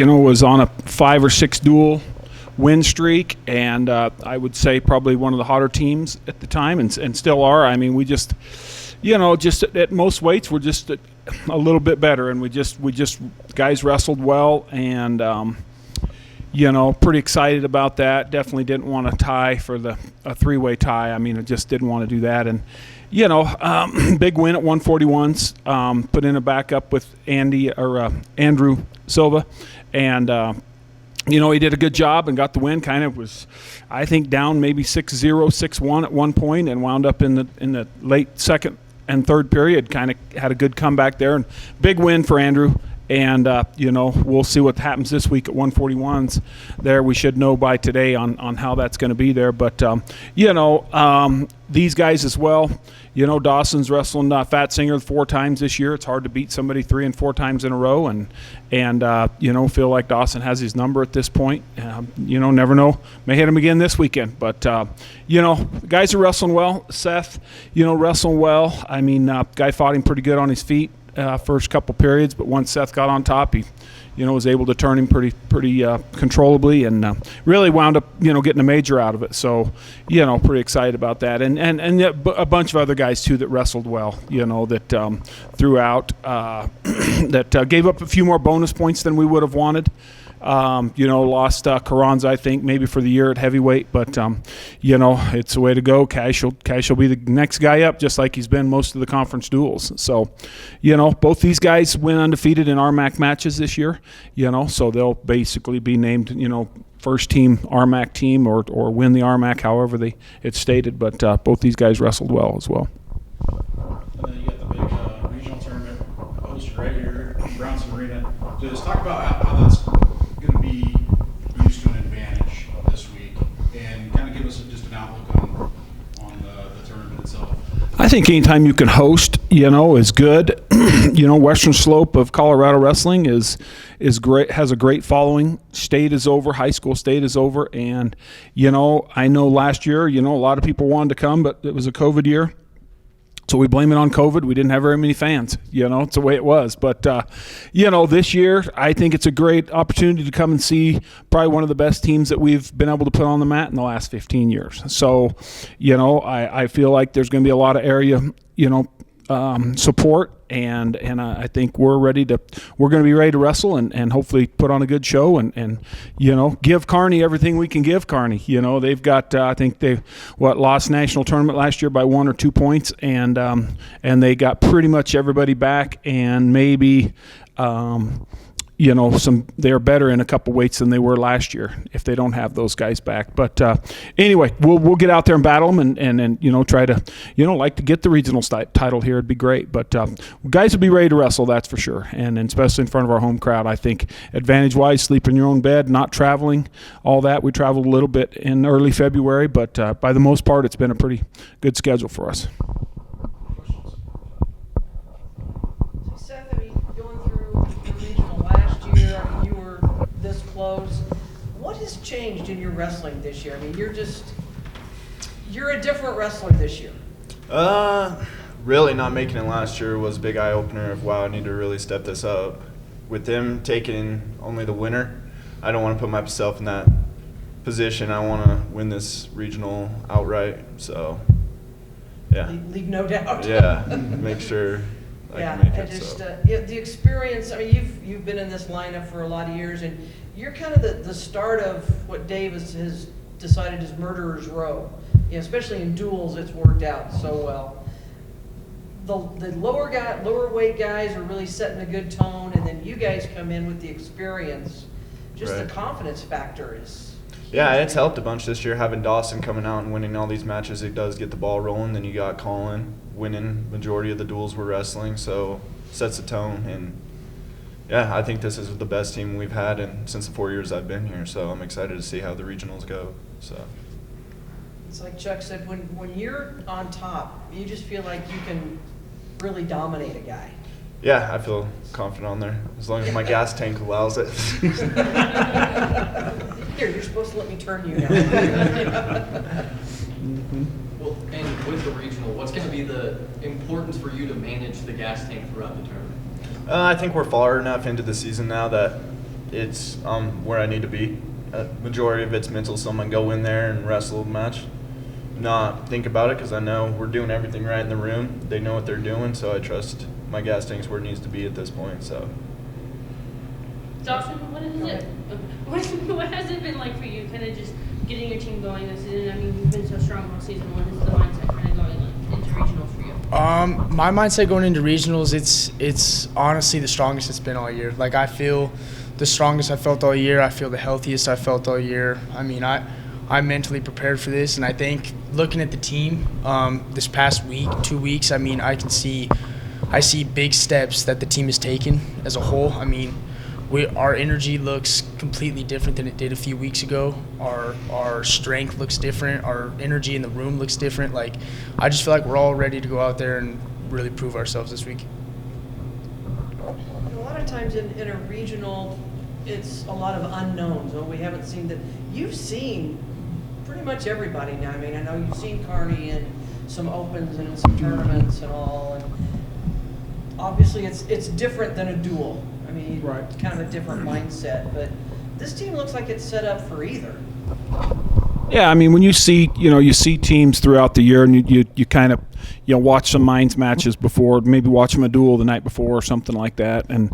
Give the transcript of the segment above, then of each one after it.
was on a 5 or 6 dual win streak, and I would say probably one of the hotter teams at the time, and still are. I mean, we just at most weights we're just a little bit better, and we just guys wrestled well, and pretty excited about that. Definitely didn't want to tie for a 3-way tie. I mean, I just didn't want to do that, and big win at 141s. Put in a backup with Andrew Silva, and he did a good job and got the win. Kind of was, I think, down maybe 6-0, 6-1 at one point, and wound up in the late second and third period. Kind of had a good comeback there, and big win for Andrew. And we'll see what happens this week at 141s. There, we should know by today on how that's going to be there. But these guys as well. Dawson's wrestling Fat Singer 4 times this year. It's hard to beat somebody 3 and 4 times in a row, and feel like Dawson has his number at this point. Never know. May hit him again this weekend. But guys are wrestling well. Seth, wrestling well. I mean, guy fought him pretty good on his feet. First couple periods, but once Seth got on top, he, was able to turn him pretty controllably, and really wound up, getting a major out of it. So, pretty excited about that, and a bunch of other guys too that wrestled well, that throughout, that gave up a few more bonus points than we would have wanted. Lost Carranza, I think, maybe for the year at heavyweight, but it's the way to go. Cash will be the next guy up, just like he's been most of the conference duels. So, both these guys went undefeated in RMAC matches this year. So they'll basically be named, first team RMAC team or win the RMAC, however it's stated. But both these guys wrestled well as well. And then you got the big regional tournament hosted right here in Brownson Arena. So just talk about how that's going to be used to an advantage this week, and kind of give us just an outlook on the tournament itself. I think anytime you can host, is good. Western Slope of Colorado wrestling is great, has a great following. State is over, high school state is over, and I know last year, a lot of people wanted to come, but it was a COVID year. So we blame it on COVID. We didn't have very many fans. It's the way it was. But, this year, I think it's a great opportunity to come and see probably one of the best teams that we've been able to put on the mat in the last 15 years. So, I feel like there's going to be a lot of area, support, and I think we're going to be ready to wrestle and hopefully put on a good show and give Kearney everything we can give Kearney. They've got I think they lost national tournament last year by 1 or 2 points, and they got pretty much everybody back, and maybe they're better in a couple weights than they were last year if they don't have those guys back. But anyway, we'll get out there and battle them and try to like to get the regional title here. It'd be great. But guys will be ready to wrestle, that's for sure, and especially in front of our home crowd. I think advantage-wise, sleep in your own bed, not traveling, all that. We traveled a little bit in early February, but by the most part, it's been a pretty good schedule for us. Close. What has changed in your wrestling this year? I mean, you're a different wrestler this year. Really not making it last year was a big eye-opener of, wow, I need to really step this up. With them taking only the winner, I don't want to put myself in that position. I want to win this regional outright, so yeah. Leave no doubt. Yeah, make sure I can make it. The experience, I mean, you've been in this lineup for a lot of years, and you're kind of the start of what Dave has decided is murderer's row. Especially in duels, it's worked out so well. The lower weight guys are really setting a good tone, and then you guys come in with the experience. Just right. The confidence factor is huge. Yeah, it's helped a bunch this year having Dawson coming out and winning all these matches. It does get the ball rolling. Then you got Colin winning majority of the duels we're wrestling, so sets the tone. And yeah, I think this is the best team we've had since the 4 years I've been here, so I'm excited to see how the regionals go. So it's like Chuck said, when you're on top, you just feel like you can really dominate a guy. Yeah, I feel confident on there, as long as my gas tank allows it. Here, you're supposed to let me turn you now. Well, and with the regional, what's going to be the importance for you to manage the gas tank throughout the tournament? I think we're far enough into the season now that, it's where I need to be. Majority of it's mental, so I'm going to go in there and wrestle a match. Not think about it because I know we're doing everything right in the room. They know what they're doing, so I trust my gas tank's where it needs to be at this point. So, Dawson, what has it been like for you, kind of just getting your team going this season? I mean, you've been so strong all season. What is the mindset kind of going into regionals for you? My mindset going into regionals, it's honestly the strongest it's been all year. Like, I feel the strongest I felt all year. I feel the healthiest I felt all year. I mean, I'm mentally prepared for this, and I think looking at the team this past week, 2 weeks, I mean, I see big steps that the team has taken as a whole. I mean, our energy looks completely different than it did a few weeks ago. Our strength looks different. Our energy in the room looks different. Like, I just feel like we're all ready to go out there and really prove ourselves this week. A lot of times in a regional, it's a lot of unknowns. Well, we haven't seen that. You've seen pretty much everybody now. I mean, I know you've seen Kearney in some opens and in some tournaments and all. And obviously, it's different than a duel. I mean, Right. it's kind of a different mindset. But this team looks like it's set up for either. Yeah, I mean, when you see teams throughout the year, and you kind of watch some Mines matches before, maybe watch them a duel the night before or something like that, and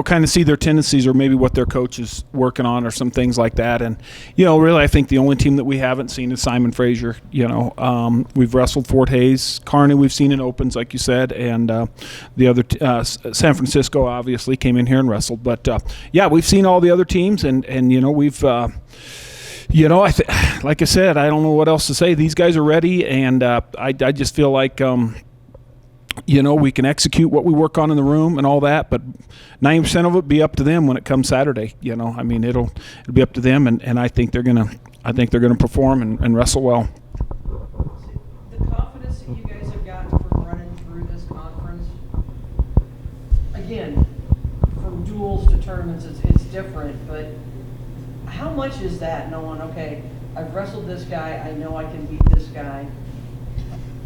kind of see their tendencies or maybe what their coach is working on or some things like that. And really, I think the only team that we haven't seen is Simon Fraser. We've wrestled Fort Hays, Kearney. We've seen in opens, like you said, and the other San Francisco obviously came in here and wrestled. But yeah, we've seen all the other teams, and we've. Like I said, I don't know what else to say. These guys are ready, and I just feel like, we can execute what we work on in the room and all that, but 90% of it be up to them when it comes Saturday. I mean, it'll be up to them, and I think they're gonna perform and wrestle well. The confidence that you guys have gotten from running through this conference, again, from duels to tournaments, it's different, but how much is that knowing, okay, I've wrestled this guy, I know I can beat this guy?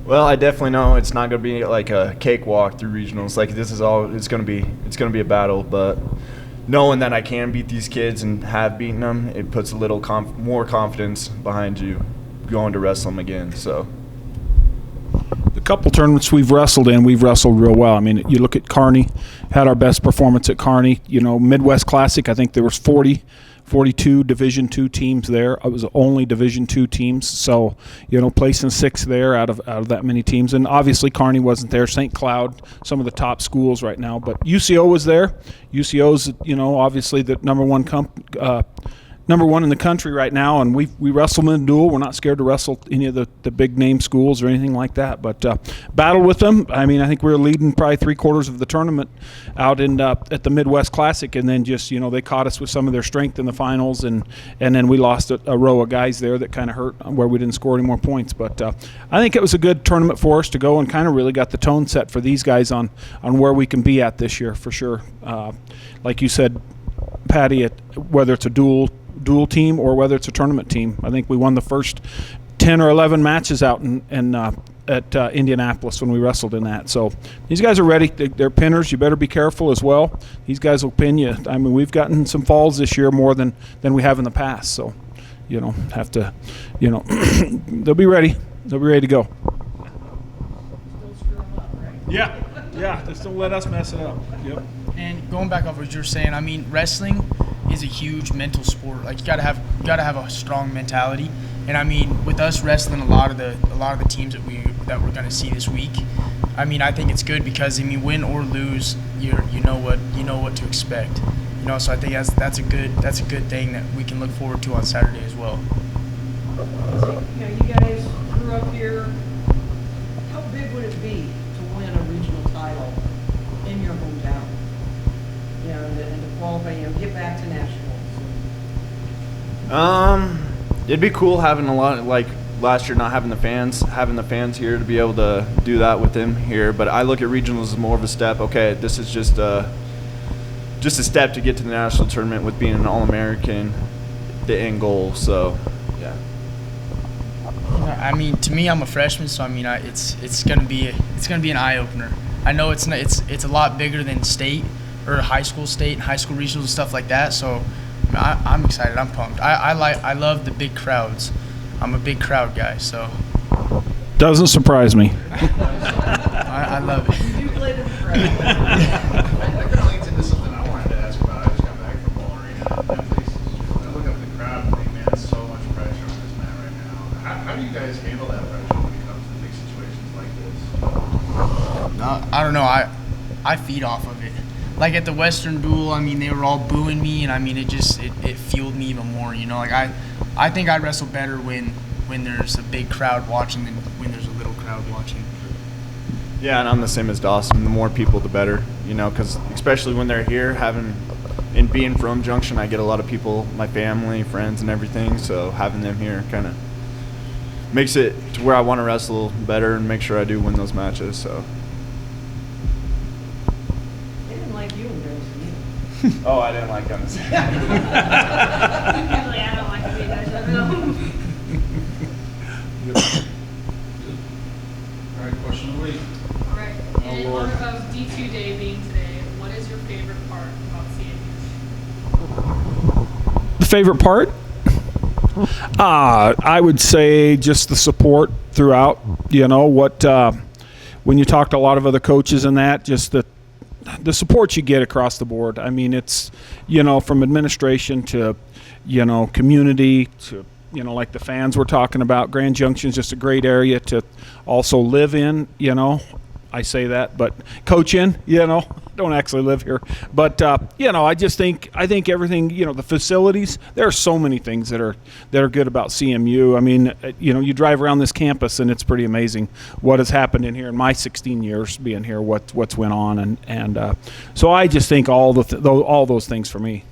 well, I definitely know it's not going to be like a cakewalk through regionals. Like, this is all it's going to be a battle. But knowing that I can beat these kids and have beaten them, it puts a little more confidence behind you going to wrestle them again. So. The couple tournaments we've wrestled in, we've wrestled real well. I mean, you look at Kearney, had our best performance at Kearney. Midwest Classic, I think there was 42 Division II teams there. It was only Division II teams, so placing sixth there out of that many teams. And obviously Kearney wasn't there. St. Cloud, some of the top schools right now, but UCO was there. UCO's obviously the number one in the country right now, and we wrestle them in a duel. We're not scared to wrestle any of the big name schools or anything like that. But battle with them. I mean, I think we were leading probably 3/4 of the tournament out at the Midwest Classic, and then just they caught us with some of their strength in the finals, and then we lost a row of guys there that kind of hurt where we didn't score any more points. But I think it was a good tournament for us to go and kind of really got the tone set for these guys on where we can be at this year for sure. Like you said, Patty, whether it's a dual team or whether it's a tournament team. I think we won the first 10 or 11 matches out at Indianapolis when we wrestled in that. So these guys are ready. They're pinners. You better be careful as well. These guys will pin you. I mean, we've gotten some falls this year more than we have in the past. So, have to, they'll be ready. They'll be ready to go. Still screw them up, right? Yeah. Just don't let us mess it up. Yep. And going back off what you were saying, I mean, wrestling is a huge mental sport. Like, you gotta have a strong mentality. And I mean, with us wrestling a lot of the teams that we're gonna see this week, I mean, I think it's good because win or lose, you know what to expect. So I think that's a good thing that we can look forward to on Saturday as well. You guys grew up here. How big would it be to win a regional title in your hometown? And to qualify, get back to nationals. It'd be cool having a lot, like last year, not having the fans here to be able to do that with them here. But I look at regionals as more of a step. Okay, this is just a step to get to the national tournament with being an All-American, the end goal. So, yeah. I mean, to me, I'm a freshman, so I mean, it's gonna be an eye opener. I know it's a lot bigger than state, or high school state and high school regionals and stuff like that. So I'm excited. I'm pumped. I love the big crowds. I'm a big crowd guy, so Doesn't surprise me. I love it. You play the crowd. That kind of leads into something I wanted to ask about. I just got back from Ball Arena. I look up the crowd and think, man, so much pressure on this man right now. How do you guys handle that pressure when it comes to big situations like this? No, I don't know. I feed off of it. Like at the Western Duel, I mean, they were all booing me, and I mean, it fueled me even more. You know, like I think I wrestle better when there's a big crowd watching than when there's a little crowd watching. Yeah, and I'm the same as Dawson. The more people, the better. You know, because especially when they're here, and being from Junction, I get a lot of people, my family, friends, and everything. So having them here kind of makes it to where I want to wrestle better and make sure I do win those matches. So. They didn't like you in Gracie either. Oh, I didn't like them. Like, I don't like you guys. I don't know. All right, question of the week. All right. And in Lord. honor of D2 Day being today, what is your favorite part about CMU? The favorite part? I would say just the support throughout. You know what? When you talk to a lot of other coaches and that, just the support you get across the board. I mean, it's from administration to community to like the fans we're talking about. Grand Junction's just a great area to also live in. I say that, but coach in. Don't actually live here, but I think everything. The facilities. There are so many things that are good about CMU. I mean, you drive around this campus and it's pretty amazing what has happened in here in my 16 years being here. What's went on and so I just think all those things for me.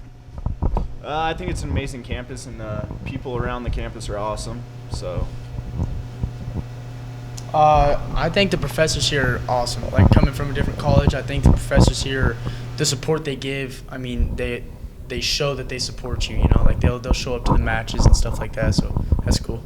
I think it's an amazing campus, and the people around the campus are awesome. So. I think the professors here are awesome. Like coming from a different college, I think the professors here, the support they give, I mean, they show that they support you. Like they'll show up to the matches and stuff like that. So that's cool.